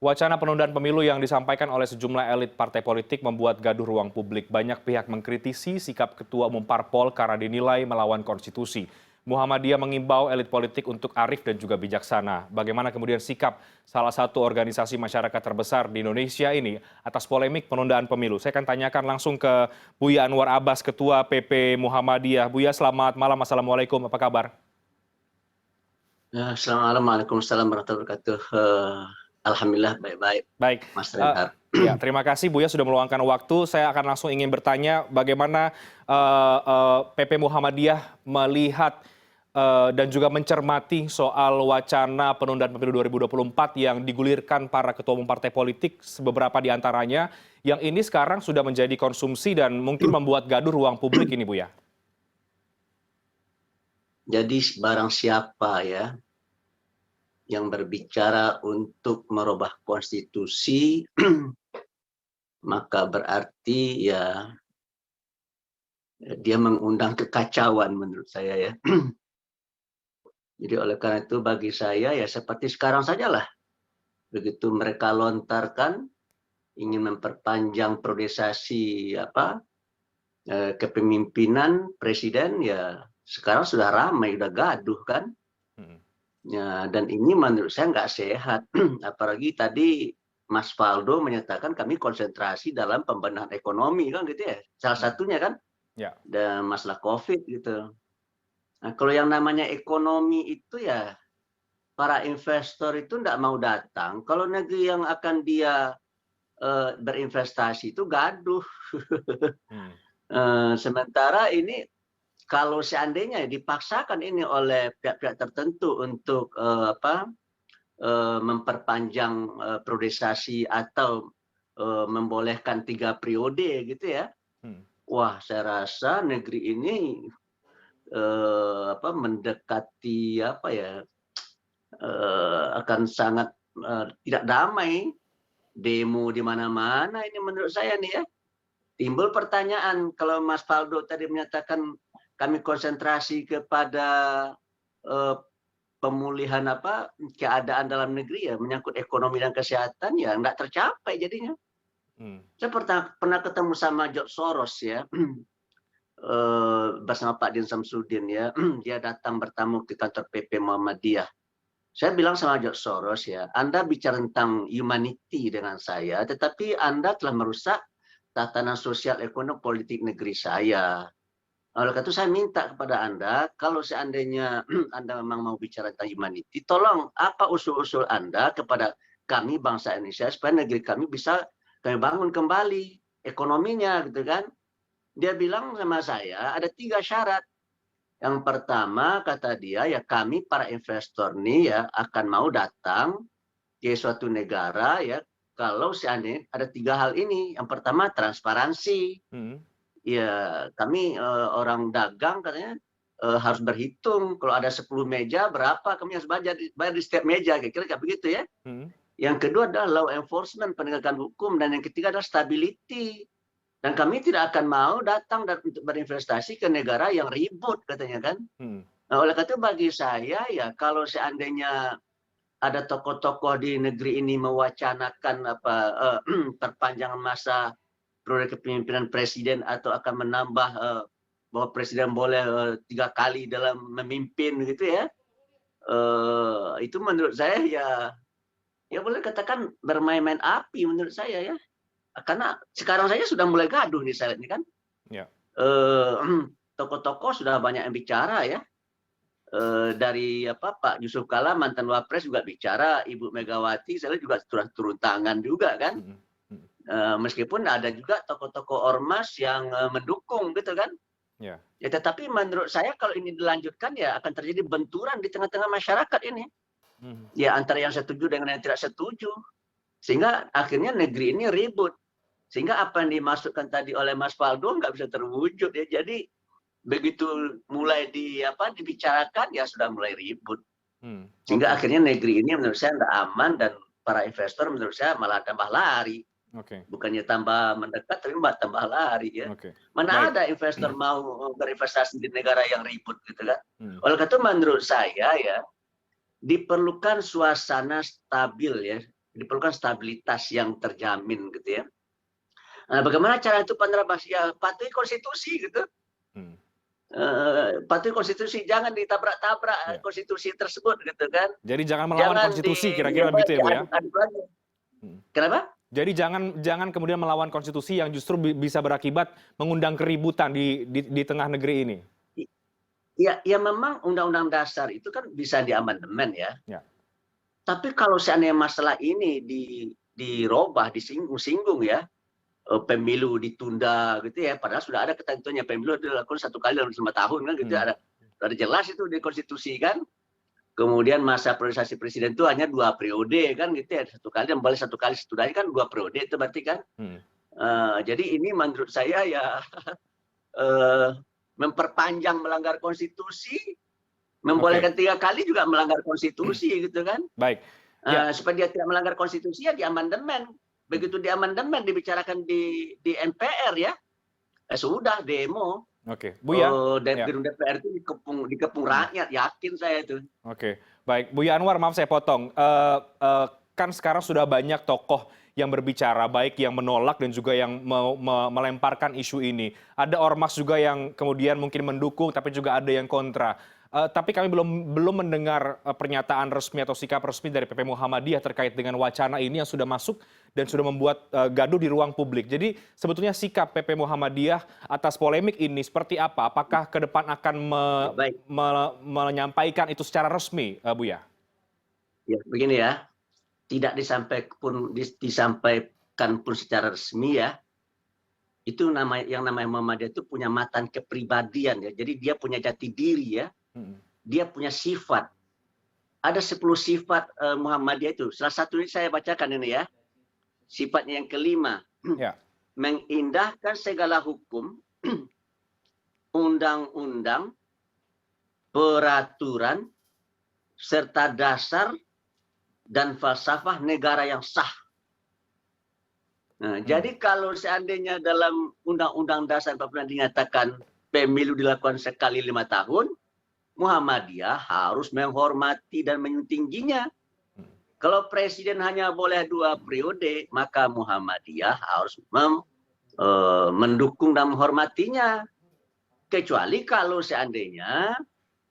Wacana penundaan pemilu yang disampaikan oleh sejumlah elit partai politik membuat gaduh ruang publik. Banyak pihak mengkritisi sikap Ketua Umum Parpol karena dinilai melawan konstitusi. Muhammadiyah mengimbau elit politik untuk arif dan juga bijaksana. Bagaimana kemudian sikap salah satu organisasi masyarakat terbesar di Indonesia ini atas polemik penundaan pemilu? Saya akan tanyakan langsung ke Buya Anwar Abbas, Ketua PP Muhammadiyah. Buya, selamat malam. Assalamualaikum, apa kabar? Ya, Assalamualaikum warahmatullahi wabarakatuh. Alhamdulillah baik-baik, Baik, Mas Reinhardt. ya terima kasih Buya sudah meluangkan waktu. Saya akan langsung ingin bertanya bagaimana PP Muhammadiyah melihat dan juga mencermati soal wacana penundaan pemilu 2024 yang digulirkan para ketua umum partai politik, beberapa di antaranya, yang ini sekarang sudah menjadi konsumsi dan mungkin membuat gaduh ruang publik ini, Buya. Jadi barang siapa ya yang berbicara untuk merubah konstitusi, maka berarti ya dia mengundang kekacauan menurut saya ya. Jadi oleh karena itu bagi saya ya seperti sekarang sajalah. Begitu mereka lontarkan ingin memperpanjang priorisasi kepemimpinan presiden, ya sekarang sudah ramai, sudah gaduh kan. Ya, dan ini menurut saya nggak sehat. Apalagi tadi Mas Faldo menyatakan kami konsentrasi dalam pembenahan ekonomi kan gitu ya. Salah satunya kan Ya. dan masalah COVID gitu. Nah, kalau yang namanya ekonomi itu ya para investor itu nggak mau datang. Kalau negeri yang akan dia berinvestasi itu gaduh. Sementara ini kalau seandainya dipaksakan ini oleh pihak-pihak tertentu untuk memperpanjang priorisasi atau membolehkan 3 periode gitu ya. Wah, saya rasa negeri ini mendekati akan sangat tidak damai. Demo di mana-mana ini menurut saya nih ya. Timbul pertanyaan kalau Mas Faldo tadi menyatakan kami konsentrasi kepada pemulihan keadaan dalam negeri ya, menyangkut ekonomi dan kesehatan ya nggak tercapai jadinya. Saya pernah ketemu sama George Soros ya, bersama Pak Din Samsudin ya, dia datang bertamu ke kantor PP Muhammadiyah. Saya bilang sama George Soros ya, Anda bicara tentang humanity dengan saya, tetapi Anda telah merusak tatanan sosial ekonomi politik negeri saya. Oleh karena itu saya minta kepada Anda, kalau seandainya Anda memang mau bicara tentang humanity, tolong apa usul-usul Anda kepada kami bangsa Indonesia supaya negeri kami bisa kami bangun kembali ekonominya gitu kan. Dia bilang sama saya ada 3 syarat. Yang pertama kata dia ya kami para investor nih ya akan mau datang ke suatu negara ya kalau seandainya ada 3 hal ini. Yang pertama transparansi. Ya kami orang dagang katanya harus berhitung kalau ada 10 meja berapa kami harus bayar di setiap meja, kira-kira kayak begitu ya. Yang kedua adalah law enforcement, penegakan hukum, dan yang ketiga adalah stability. Dan kami tidak akan mau datang dan untuk berinvestasi ke negara yang ribut katanya kan. Nah, oleh karena itu bagi saya ya kalau seandainya ada tokoh-tokoh di negeri ini mewacanakan perpanjangan masa periode kepemimpinan presiden atau akan menambah bahwa presiden boleh 3 kali dalam memimpin gitu ya, itu menurut saya ya boleh katakan bermain-main api menurut saya ya. Karena sekarang saja sudah mulai gaduh nih saya lihat nih kan. Ya. Tokoh-tokoh sudah banyak yang bicara ya. Dari Pak Yusuf Kala mantan Wapres juga bicara, Ibu Megawati saya lihat juga turun tangan juga kan. Meskipun ada juga tokoh-tokoh ormas yang mendukung gitu kan. Ya, tetapi menurut saya kalau ini dilanjutkan ya akan terjadi benturan di tengah-tengah masyarakat ini. Ya antara yang setuju dengan yang tidak setuju. Sehingga akhirnya negeri ini ribut. Sehingga apa yang dimasukkan tadi oleh Mas Faldo nggak bisa terwujud ya. Jadi begitu mulai dibicarakan ya sudah mulai ribut. Sehingga akhirnya negeri ini menurut saya nggak aman dan para investor menurut saya malah tambah lari. Bukannya tambah mendekat tapi malah tambah lari ya. Mana ada investor mau berinvestasi di negara yang ribut gitu kan. Oleh karena itu menurut saya ya diperlukan suasana stabil ya diperlukan stabilitas yang terjamin gitu ya. Nah, bagaimana cara itu Pak Narabas? Ya patuhi konstitusi gitu. Hmm. Patuhi konstitusi, jangan ditabrak-tabrak Ya. konstitusi tersebut gitu kan. Jadi jangan melawan Jangan konstitusi, kira-kira begitu ya Bu ya? diaduk-aduk lagi. Hmm. Kenapa? Jadi jangan kemudian melawan konstitusi yang justru bisa berakibat mengundang keributan di tengah negeri ini. Ya memang undang-undang dasar itu kan bisa diamandemen ya. Ya. Tapi kalau seandainya masalah ini dirubah, disinggung-singgung ya, pemilu ditunda gitu ya, padahal sudah ada ketentuannya pemilu dilakukan 1 kali dalam 5 tahun kan gitu, ada jelas itu di konstitusi kan. Kemudian masa priorisasi presiden itu hanya 2 periode kan gitu ya, 1 kali dan boleh 1 kali setudahnya kan 2 periode itu berarti kan. Jadi ini menurut saya ya memperpanjang melanggar konstitusi, membolehkan 3 kali juga melanggar konstitusi gitu kan. Baik. Ya. Supaya dia tidak melanggar konstitusi ya diamandemen. Begitu diamandemen dibicarakan di MPR ya, sudah demo. Oke, Buya. Gedung DPR itu dikepung rakyat, yakin saya itu. Oke, baik. Buya Anwar, maaf saya potong. Kan sekarang sudah banyak tokoh yang berbicara, baik yang menolak dan juga yang melemparkan isu ini. Ada ormas juga yang kemudian mungkin mendukung, tapi juga ada yang kontra. Tapi kami belum mendengar pernyataan resmi atau sikap resmi dari PP Muhammadiyah terkait dengan wacana ini yang sudah masuk dan sudah membuat gaduh di ruang publik. Jadi sebetulnya sikap PP Muhammadiyah atas polemik ini seperti apa? Apakah ke depan akan menyampaikan itu secara resmi, Buya? Ya, begini ya. Tidak disampaikan pun secara resmi ya. Itu yang namanya Muhammadiyah itu punya matan kepribadian ya. Jadi dia punya jati diri ya. Dia punya sifat. Ada 10 sifat Muhammadiyah itu. Salah satu ini saya bacakan ini ya. Sifatnya yang kelima. Ya. Mengindahkan segala hukum, undang-undang, peraturan, serta dasar dan falsafah negara yang sah. Nah, jadi kalau seandainya dalam Undang-Undang Dasar 45 dinyatakan pemilu dilakukan sekali 5 tahun, Muhammadiyah harus menghormati dan menyuntingginya. Kalau presiden hanya boleh 2 periode, maka Muhammadiyah harus mendukung dan menghormatinya. Kecuali kalau seandainya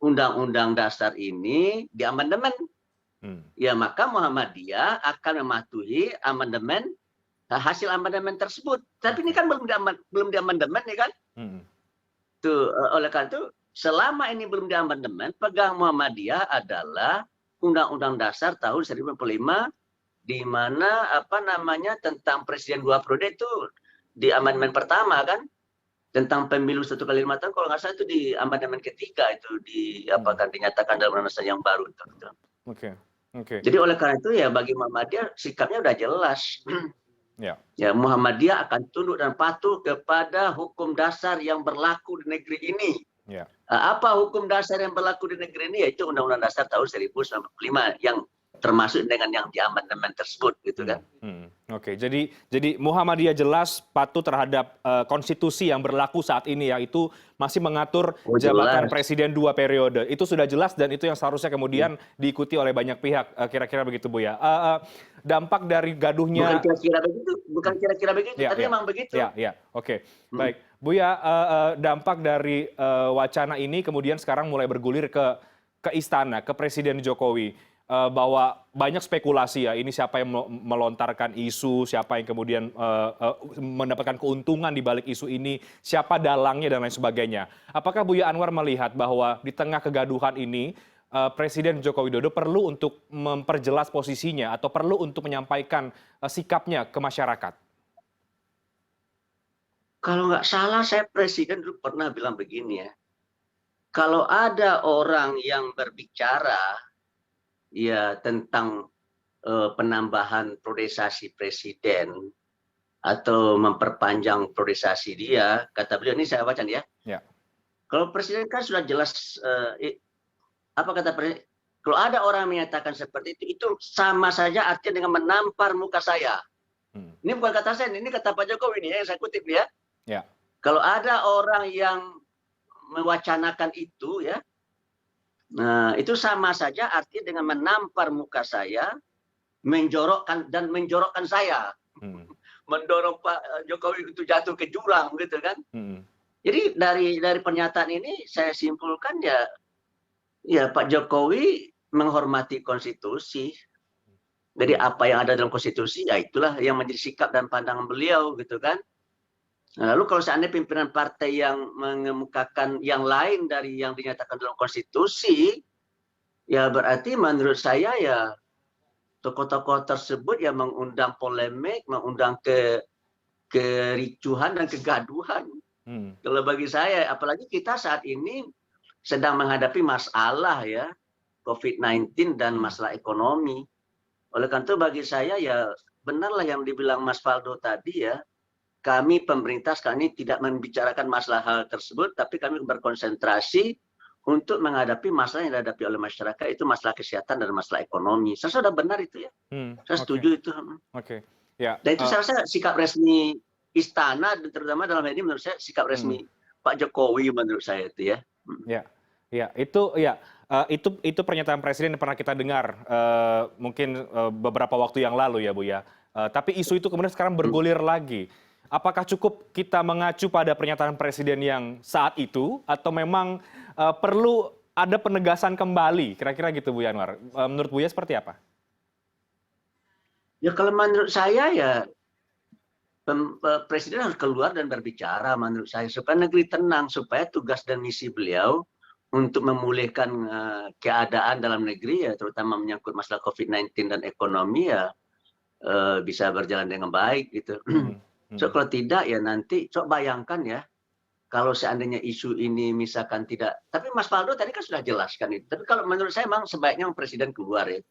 Undang-Undang Dasar ini diamandemen. Ya maka Muhammadiyah akan mematuhi amandemen, hasil amandemen tersebut. Tapi ini kan belum diamandemen ya kan? Tuh, oleh karena itu selama ini belum diamandemen, pegang Muhammadiyah adalah Undang-Undang Dasar tahun 1945 di mana tentang presiden 2 periode itu di amandemen pertama kan, tentang pemilu 1 kali 5 tahun kalau nggak salah itu di amandemen ketiga itu dinyatakan dalam undang-undang yang baru itu. Oke. Jadi oleh karena itu ya bagi Muhammadiyah sikapnya udah jelas. Ya Muhammadiyah akan tunduk dan patuh kepada hukum dasar yang berlaku di negeri ini. Apa hukum dasar yang berlaku di negeri ini? Yaitu Undang-Undang Dasar tahun 1945 yang termasuk dengan yang diamandemen tersebut gitu kan. Oke, jadi Muhammadiyah jelas patuh terhadap konstitusi yang berlaku saat ini, yaitu masih mengatur jabatan presiden 2 periode. Itu sudah jelas dan itu yang seharusnya kemudian diikuti oleh banyak pihak, kira-kira begitu Bu ya. Dampak dari gaduhnya bukan kira-kira begitu, tapi memang begitu. Oke. Baik, Bu ya, dampak dari wacana ini kemudian sekarang mulai bergulir ke istana, ke Presiden Jokowi. Bahwa banyak spekulasi ya, ini siapa yang melontarkan isu, siapa yang kemudian mendapatkan keuntungan di balik isu ini, siapa dalangnya dan lain sebagainya. Apakah Buya Anwar melihat bahwa di tengah kegaduhan ini Presiden Joko Widodo perlu untuk memperjelas posisinya atau perlu untuk menyampaikan sikapnya ke masyarakat? Kalau nggak salah saya Presiden dulu pernah bilang begini ya, kalau ada orang yang berbicara ya tentang penambahan priorisasi presiden atau memperpanjang priorisasi dia, kata beliau ini saya baca ya. Kalau presiden kan sudah jelas apa kata presiden? Kalau ada orang menyatakan seperti itu sama saja artinya dengan menampar muka saya. Ini bukan kata saya, ini kata Pak Jokowi ini yang saya kutip ya. Kalau ada orang yang mewacanakan itu ya, nah, itu sama saja artinya dengan menampar muka saya menjorokkan saya, Hmm. mendorong Pak Jokowi untuk jatuh ke jurang gitu kan. Hmm. Jadi dari pernyataan ini saya simpulkan ya Pak Jokowi menghormati konstitusi. Jadi apa yang ada dalam konstitusi ya itulah yang menjadi sikap dan pandangan beliau gitu kan. Nah, lalu kalau seandainya pimpinan partai yang mengemukakan yang lain dari yang dinyatakan dalam konstitusi, ya berarti menurut saya ya tokoh-tokoh tersebut yang mengundang polemik, mengundang kericuhan dan kegaduhan. Hmm. Kalau bagi saya, apalagi kita saat ini sedang menghadapi masalah ya, COVID-19 dan masalah ekonomi. Oleh karena itu bagi saya ya benarlah yang dibilang Mas Faldo tadi ya, kami pemerintah sekarang ini tidak membicarakan masalah hal tersebut, tapi kami berkonsentrasi untuk menghadapi masalah yang dihadapi oleh masyarakat, itu masalah kesehatan dan masalah ekonomi. Saya sudah benar itu ya. Saya Oke. setuju itu. Oke. Ya. Dan itu saya rasa sikap resmi istana, dan terutama dalam hal ini menurut saya sikap resmi Pak Jokowi menurut saya itu ya. Ya, ya, itu pernyataan presiden yang pernah kita dengar mungkin beberapa waktu yang lalu ya Bu ya. Tapi isu itu kemudian sekarang bergulir lagi. Apakah cukup kita mengacu pada pernyataan presiden yang saat itu atau memang perlu ada penegasan kembali? Kira-kira gitu Bu Yanwar. Menurut Buya seperti apa? Ya kalau menurut saya ya presiden harus keluar dan berbicara menurut saya supaya negeri tenang, supaya tugas dan misi beliau untuk memulihkan keadaan dalam negeri ya terutama menyangkut masalah COVID-19 dan ekonomi ya bisa berjalan dengan baik gitu. So kalau tidak ya nanti coba bayangkan ya kalau seandainya isu ini misalkan tidak, tapi Mas Faldo tadi kan sudah jelaskan itu. Tapi kalau menurut saya memang sebaiknya presiden keluar ya.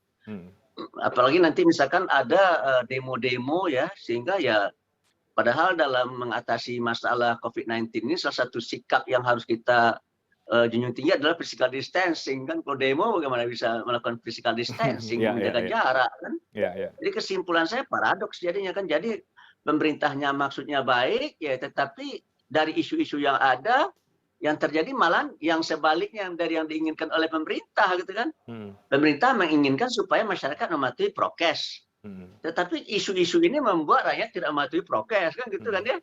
Apalagi nanti misalkan ada demo-demo ya sehingga ya padahal dalam mengatasi masalah COVID-19 ini salah satu sikap yang harus kita junjung tinggi adalah physical distancing kan. Kalau demo bagaimana bisa melakukan physical distancing, menjaga jarak kan. Jadi kesimpulan saya paradoks jadinya kan. Jadi pemerintahnya maksudnya baik ya, tetapi dari isu-isu yang ada yang terjadi malah yang sebaliknya dari yang diinginkan oleh pemerintah gitu kan. Pemerintah menginginkan supaya masyarakat mematuhi prokes. Tetapi isu-isu ini membuat rakyat tidak mematuhi prokes kan gitu kan ya.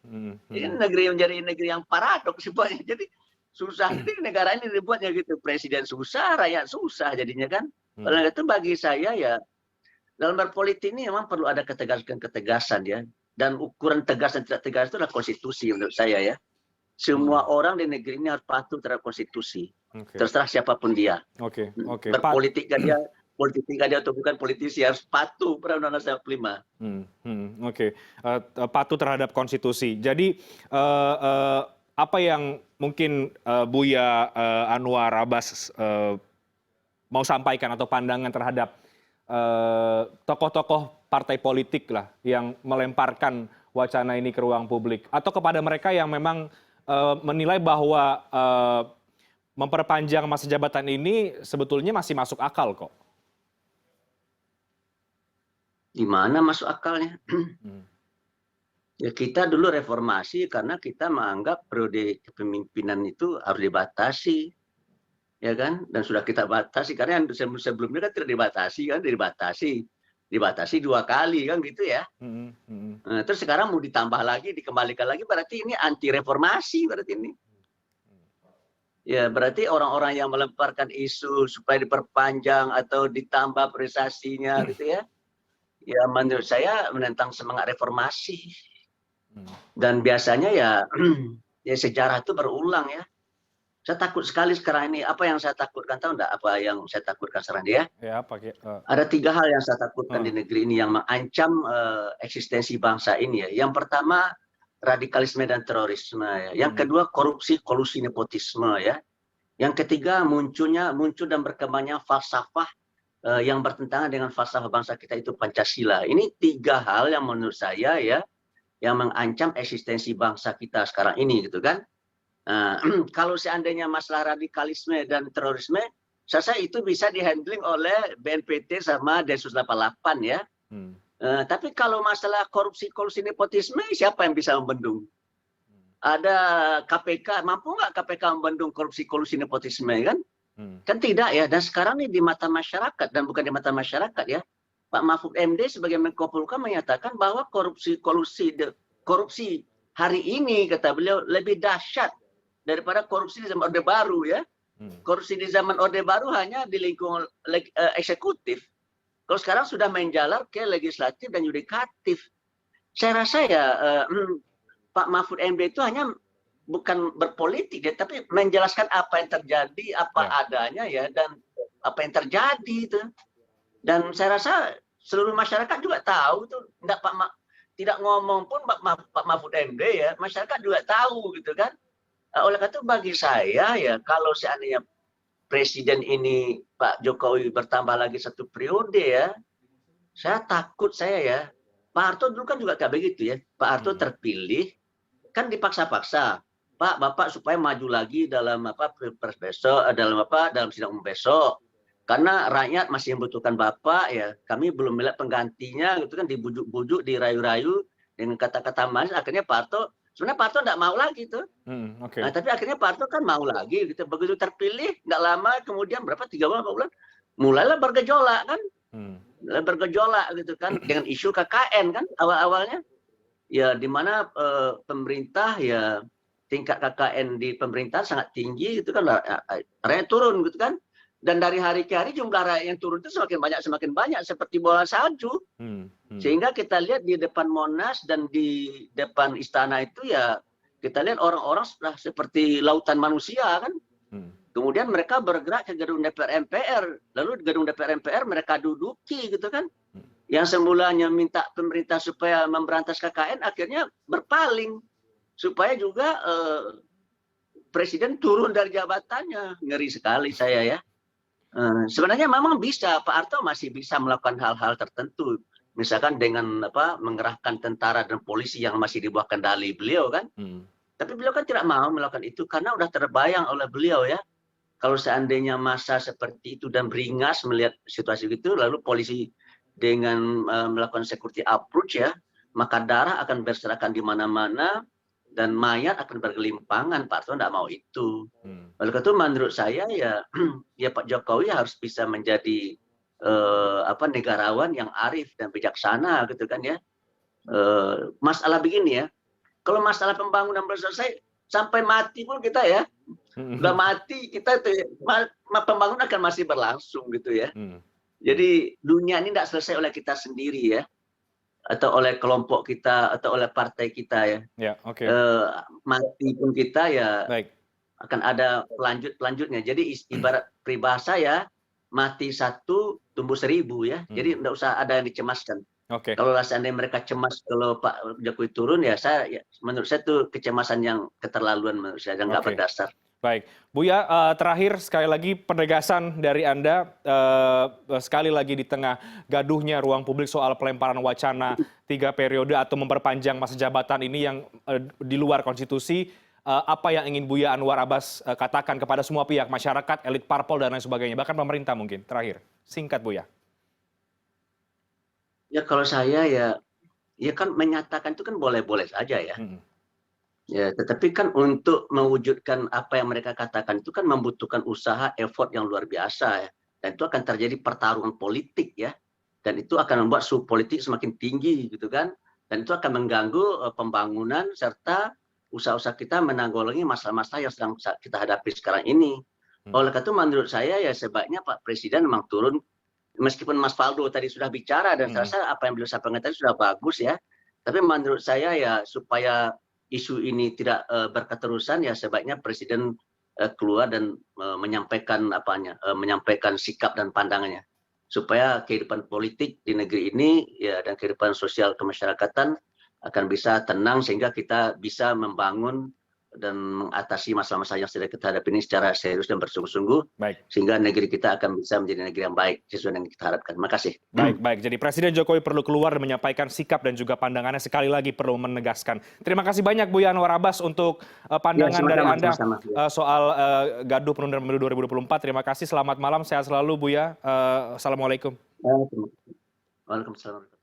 Ini negeri menjadi negeri yang paradoks sebenarnya. Jadi susah ini negara ini dibuatnya gitu. Presiden susah, rakyat susah jadinya kan. Oleh itu bagi saya ya dalam berpolitik ini memang perlu ada ketegasan ya. Dan ukuran tegas dan tidak tegas itu adalah konstitusi menurut saya ya. Semua orang di negeri ini harus patuh terhadap konstitusi. Terserah siapapun dia. Berpolitik kan dia, politik dia atau bukan politisi harus patuh pada Undang-Undang 45. Patuh terhadap konstitusi. Jadi apa yang mungkin Buya Anwar Abbas mau sampaikan atau pandangan terhadap tokoh-tokoh partai politik lah yang melemparkan wacana ini ke ruang publik atau kepada mereka yang memang menilai bahwa memperpanjang masa jabatan ini sebetulnya masih masuk akal kok. Di mana masuk akalnya? Ya kita dulu reformasi karena kita menganggap periode kepemimpinan itu harus dibatasi. Ya kan? Dan sudah kita batasi karena yang sebelumnya kan tidak dibatasi kan, dibatasi 2 kali kan gitu ya. Nah, terus sekarang mau ditambah lagi, dikembalikan lagi, berarti ini anti reformasi berarti ini. Ya berarti orang-orang yang melemparkan isu supaya diperpanjang atau ditambah prestasinya gitu ya. Ya menurut saya menentang semangat reformasi. Dan biasanya ya sejarah itu berulang ya. Saya takut sekali sekarang ini. Apa yang saya takutkan, tahu enggak apa yang saya takutkan sekarang dia? Ya, apa? Ada 3 hal yang saya takutkan di negeri ini yang mengancam eksistensi bangsa ini ya. Yang pertama radikalisme dan terorisme ya. Yang kedua korupsi, kolusi, nepotisme ya. Yang ketiga muncul dan berkembangnya falsafah yang bertentangan dengan falsafah bangsa kita itu Pancasila. Ini 3 hal yang menurut saya ya yang mengancam eksistensi bangsa kita sekarang ini gitu kan. Kalau seandainya masalah radikalisme dan terorisme, saya rasa itu bisa dihandling oleh BNPT sama Densus 88 ya. Tapi kalau masalah korupsi, kolusi, nepotisme, siapa yang bisa membendung? Ada KPK, mampu nggak KPK membendung korupsi, kolusi, nepotisme kan? Kan tidak ya. Dan sekarang ini di mata masyarakat dan bukan di mata masyarakat ya. Pak Mahfud MD sebagai Menko Polhukam menyatakan bahwa korupsi hari ini, kata beliau, lebih dahsyat daripada korupsi di zaman Orde Baru ya. Korupsi di zaman Orde Baru hanya di lingkungan eksekutif. Kalau sekarang sudah menjalar ke legislatif dan yudikatif. Saya rasa ya Pak Mahfud MD itu hanya bukan berpolitik ya, tapi menjelaskan apa yang terjadi, apa adanya ya, dan apa yang terjadi itu. Dan saya rasa seluruh masyarakat juga tahu itu, tidak ngomong pun Pak Mahfud MD ya, masyarakat juga tahu gitu kan. Oleh karena itu bagi saya ya, kalau seandainya Presiden ini Pak Jokowi bertambah lagi 1 periode ya, saya takut ya. Pak Harto dulu kan juga kayak begitu ya. Pak Harto terpilih kan dipaksa-paksa. Pak, Bapak supaya maju lagi dalam Pilpres besok, dalam sidang umum besok. Karena rakyat masih membutuhkan Bapak ya. Kami belum melihat penggantinya gitu kan, dibujuk-bujuk, dirayu-rayu dengan kata-kata manis. Akhirnya Pak Harto, sebenarnya Pak Harto nggak mau lagi tuh. Nah, tapi akhirnya Pak Harto kan mau lagi gitu. Begitu terpilih, nggak lama kemudian 3 bulan, 4 bulan, mulailah bergejolak kan. Bergejolak gitu kan dengan isu KKN kan awal-awalnya. Ya di mana pemerintah ya, tingkat KKN di pemerintah sangat tinggi gitu kan, rakyat turun gitu kan. Dan dari hari ke hari jumlah rakyat yang turun itu semakin banyak seperti bola salju. Sehingga kita lihat di depan Monas dan di depan istana itu ya, kita lihat orang-orang sudah seperti lautan manusia kan. Kemudian mereka bergerak ke gedung DPR MPR, lalu di gedung DPR MPR mereka duduki gitu kan. Yang semulanya minta pemerintah supaya memberantas KKN akhirnya berpaling supaya juga Presiden turun dari jabatannya. Ngeri sekali saya ya. Sebenarnya memang bisa, Pak Harto masih bisa melakukan hal-hal tertentu, misalkan dengan mengerahkan tentara dan polisi yang masih di bawah kendali beliau kan. Tapi beliau kan tidak mau melakukan itu karena udah terbayang oleh beliau ya. Kalau seandainya masa seperti itu dan beringas melihat situasi itu, lalu polisi dengan melakukan security approach ya, maka darah akan berserakan di mana-mana dan mayat akan bergelimpangan. Pak Harto tidak mau itu. Oleh karena itu menurut saya ya, ya Pak Jokowi harus bisa menjadi negarawan yang arif dan bijaksana gitu kan ya. Masalah begini ya, kalau masalah pembangunan belum selesai, sampai mati pun kita ya, udah mati kita itu, pembangunan akan masih berlangsung gitu ya. Jadi dunia ini tidak selesai oleh kita sendiri ya, atau oleh kelompok kita, atau oleh partai kita ya. Mati pun kita ya, akan ada pelanjutnya. Jadi ibarat peribahasa ya, mati 1 tumbuh 1000 ya. Jadi tidak usah ada yang dicemaskan. Kalau seandainya mereka cemas kalau Pak Jokowi turun ya, menurut saya itu kecemasan yang keterlaluan menurut saya dan nggak berdasar. Baik, Buya, terakhir sekali lagi penegasan dari Anda, sekali lagi di tengah gaduhnya ruang publik soal pelemparan wacana 3 periode atau memperpanjang masa jabatan ini yang di luar konstitusi, apa yang ingin Buya Anwar Abbas katakan kepada semua pihak, masyarakat, elit parpol dan lain sebagainya, bahkan pemerintah mungkin, terakhir, singkat Buya. Ya kalau saya ya kan menyatakan itu kan boleh-boleh saja ya. Ya, tetapi kan untuk mewujudkan apa yang mereka katakan itu kan membutuhkan usaha, effort yang luar biasa ya. Dan itu akan terjadi pertarungan politik ya. Dan itu akan membuat suhu politik semakin tinggi gitu kan. Dan itu akan mengganggu pembangunan serta usaha-usaha kita menanggulangi masalah-masalah yang sedang kita hadapi sekarang ini. Oleh karena itu menurut saya ya sebaiknya Pak Presiden memang turun, meskipun Mas Faldo tadi sudah bicara dan saya rasa apa yang beliau sampaikan tadi sudah bagus ya. Tapi menurut saya ya supaya isu ini tidak berketerusan ya sebaiknya Presiden keluar dan menyampaikan menyampaikan sikap dan pandangannya supaya kehidupan politik di negeri ini ya dan kehidupan sosial kemasyarakatan akan bisa tenang sehingga kita bisa membangun dan mengatasi masalah-masalah yang sedang kita hadapi ini secara serius dan bersungguh-sungguh, sehingga negeri kita akan bisa menjadi negeri yang baik sesuai dengan yang kita harapkan. Terima kasih. Baik. Jadi Presiden Jokowi perlu keluar dan menyampaikan sikap dan juga pandangannya, sekali lagi perlu menegaskan. Terima kasih banyak Buya Anwar Abbas untuk pandangan dari Anda soal gaduh penundaan pemilu 2024. Terima kasih, selamat malam, sehat selalu Buya. Assalamualaikum. Waalaikumsalam.